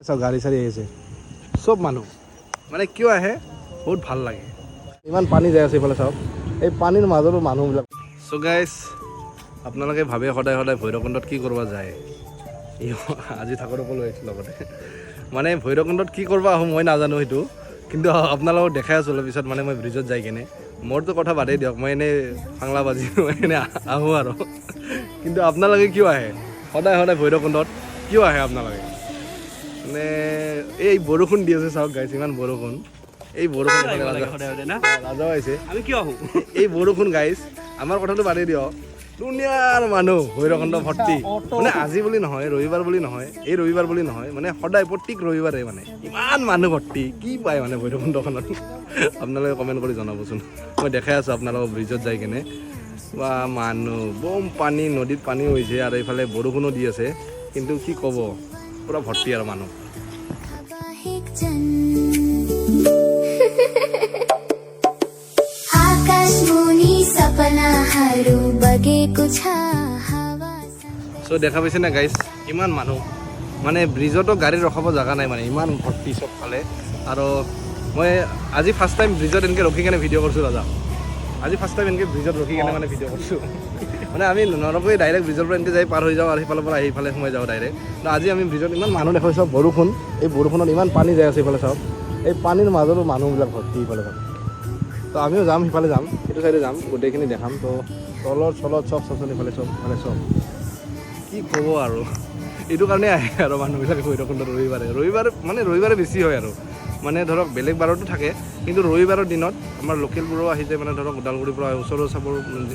সব গাড়ী চাৰি আহিছে, চব মানুহ মানে কিয় আহে বহুত ভাল লাগে। ইমান পানী যাই আছে এইফালে চাওক, এই পানীৰ মাজতো মানুহবিলাক। চ' গাইজ আপোনালোকে ভাবে সদায় সদায় ভৈৰৱকুণ্ডত কি কৰিব যায়, আজি ঠাকুৰকো লৈ আহিছোঁ লগতে। মানে ভৈৰৱকুণ্ডত কি কৰিব আহোঁ মই নাজানো সেইটো, কিন্তু আপোনালোকক দেখাই আছোঁ অলপ পিছত। মানে মই ব্ৰিজত যাই কিনে, মোৰতো কথা বাদেই দিয়ক, মই এনেই ফাংলা বাজি মই এনেই আহোঁ আৰু। কিন্তু আপোনালোকে কিয় আহে সদায় সদায় ভৈৰৱকুণ্ডত, কিয় আহে আপোনালোকে? মানে এই বৰষুণ দি আছে চাওক গাইছ, ইমান বৰষুণ। এই বৰষুণ ৰাজাও আহিছে, আমি কিয় আহোঁ এই বৰষুণ গাইছ। আমাৰ কথাটো বাদেই দিয়ক, দুনিয়াৰ মানুহ ভৈৰৱকুণ্ড ভৰ্তি। মানে আজি বুলি নহয়, ৰবিবাৰ বুলি নহয়, এই ৰবিবাৰ বুলি নহয়, মানে সদায় প্ৰত্যেক ৰবিবাৰে মানে ইমান মানুহ ভৰ্তি। কি পায় মানে ভৈৰৱকুণ্ডখনত আপোনালোকে কমেণ্ট কৰি জনাবচোন। মই দেখাই আছোঁ আপোনালোকক ব্ৰিজত যাই কিনে, বা মানুহ বম পানী, নদীত পানী হৈছে আৰু এইফালে বৰষুণো দি আছে। কিন্তু কি ক'ব, পুৰা ভৰ্তি আৰু মানুহ। চ' দেখা পাইছে না গাইজ, ইমান মানুহ মানে ব্ৰিজতো গাড়ী ৰখাব জেগা নাই, মানে ইমান ভৰ্তি চব ফালে। আৰু মই আজি ফাৰ্ষ্ট টাইম ব্ৰিজত এনেকৈ ৰখি কেনে ভিডিঅ' কৰিছোঁ দাদা। আজি ফাৰ্ষ্ট টাইম এনেকৈ ব্ৰিজত ৰখি কেনে মানে ভিডিঅ' কৰিছোঁ। মানে আমি নৰকৈ ডাইৰেক্ট ব্ৰিজৰ পৰা এনেকৈ যাই পাৰ হৈ যাওঁ আৰু সিফালৰ পৰা সেইফালে সোমাই যাওঁ ডাইৰেক্ট। কিন্তু আজি আমি ব্ৰিজত ইমান মানুহ দেখাইছোঁ, চাওক বৰষুণ, এই বৰষুণত ইমান পানী যাই আছে এইফালে চাওক। এই পানীৰ মাজতো মানুহবিলাক ভৰ্তি ইফালে চাওক। তো আমিও যাম, সিফালে যাম, সেইটো চাইডে যাম, গোটেইখিনি দেখাম। তো তলত চলত চব চচনি ফালে চব মানে চব কি ক'ব আৰু। এইটো কাৰণে আহে আৰু মানুহবিলাকে ভৈৰৱকুণ্ডত ৰবিবাৰে বেছি হয় আৰু। মানে ধৰক বেলেগ বাৰতো থাকে, কিন্তু ৰবিবাৰৰ দিনত আমাৰ লোকেলবোৰো আহি যায়। মানে ধৰক ওদালগুৰিৰ পৰা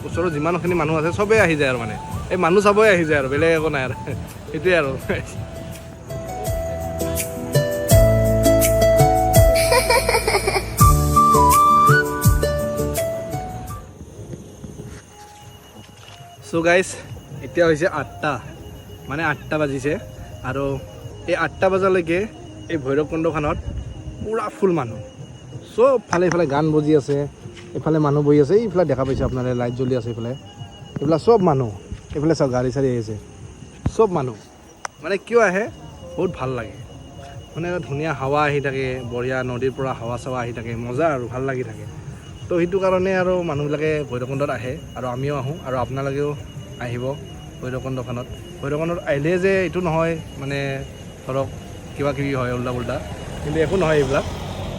ওচৰৰ যিমানখিনি মানুহ আছে চবেই আহি যায় আৰু। মানে এই মানুহ চাবই আহি যায় আৰু, বেলেগ একো নাই আৰু, সেইটোৱে আৰু। চ' গাইজ এতিয়া হৈছে 8টা, মানে 8টা বাজিছে। আৰু এই 8টা বজালৈকে এই ভৈৰৱকুণ্ডখনত পূৰা ফুল মানুহ। চব ফালে ইফালে গান বজি আছে, এইফালে মানুহ বহি আছে, এইফালে দেখা পাইছে আপোনালোকে লাইট জ্বলি আছে এইফালে, এইবিলাক চব মানুহ। এইফালে চব গাড়ী চাৰি আহিছে, চব মানুহ মানে কিয় আহে বহুত ভাল লাগে। মানে ধুনীয়া হাৱা আহি থাকে, বঢ়িয়া নদীৰ পৰা হাৱা চাৱা আহি থাকে, মজা আৰু ভাল লাগি থাকে। তো সেইটো কাৰণে আৰু মানুহবিলাকে ভৈৰৱকুণ্ডত আহে, আৰু আমিও আহোঁ, আৰু আপোনালোকেও আহিব ভৈৰৱকুণ্ডখনত। ভৈৰৱকুণ্ডত আহিলে যে এইটো নহয় মানে ধৰক কিবা কিবি হয় উল্টা পুল্টা, কিন্তু একো নহয় এইবিলাক।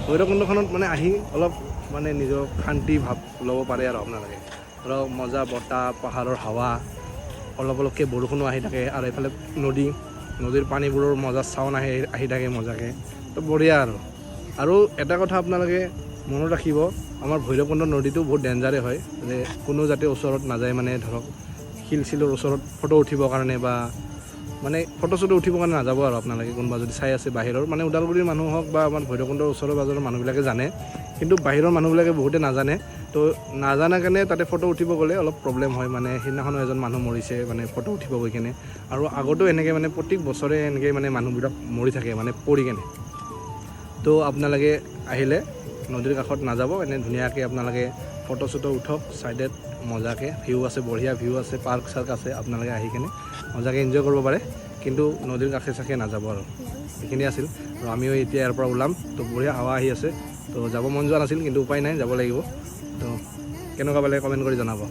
ভৈৰৱকুণ্ডখনত মানে আহি অলপ মানে নিজৰ শান্তি ভাৱ ল'ব পাৰে আৰু আপোনালোকে। ধৰক মজা বতাহ, পাহাৰৰ হাৱা, অলপ অলপকৈ বৰষুণো আহি থাকে, আৰু এইফালে নদীৰ পানীবোৰৰ মজা চাউণ্ড আহি থাকে মজাকৈ। তো বঢ়িয়া আৰু এটা কথা আপোনালোকে মনত ৰাখিব, আমাৰ ভৈৰৱকুণ্ড নদীটো বহুত ডেঞ্জাৰে হয়। যে কোনো যাতে ওচৰত নাযায়, মানে ধৰক শিল চিলৰ ওচৰত ফটো উঠিবৰ কাৰণে, বা মানে ফটো চটো উঠিবৰ কাৰণে নাযাব আৰু আপোনালোকে। কোনোবা যদি চাই আছে বাহিৰৰ, মানে ওদালগুৰিৰ মানুহ হওক বা আমাৰ ভৈৰৱকুণ্ডৰ ওচৰৰ পাজৰৰ মানুহবিলাকে জানে, কিন্তু বাহিৰৰ মানুহবিলাকে বহুতে নাজানে। তো নাজানা কাৰণে তাতে ফটো উঠিব গ'লে অলপ প্ৰব্লেম হয়। মানে সেইদিনাখনো এজন মানুহ মৰিছে মানে ফটো উঠিব গৈ কেনে, আৰু আগতেও এনেকৈ মানে প্ৰত্যেক বছৰে এনেকৈ মানে মানুহবিলাক মৰি থাকে মানে পৰি কেনে। তো আপোনালোকে আহিলে নদীৰ কাষত নাযাব, এনে ধুনীয়াকৈ আপোনালোকে ফটো চটো উঠক, ছাইডত মজাকৈ ভিউ আছে, বঢ়িয়া ভিউ আছে, পাৰ্ক চাৰ্ক আছে, আপোনালোকে আহি কেনে মজাকৈ এনজয় কৰিব পাৰে। কিন্তু নদীৰ কাষে চাষে নাযাব আৰু। এইখিনি আছিল, আৰু আমিও এতিয়া ইয়াৰ পৰা ওলাম। তো বঢ়িয়া হাৱা আহি আছে, তো যাব মন যোৱা নাছিল, কিন্তু উপায় নাই, যাব লাগিব। তো কেনেকুৱা পালে কমেণ্ট কৰি জনাব।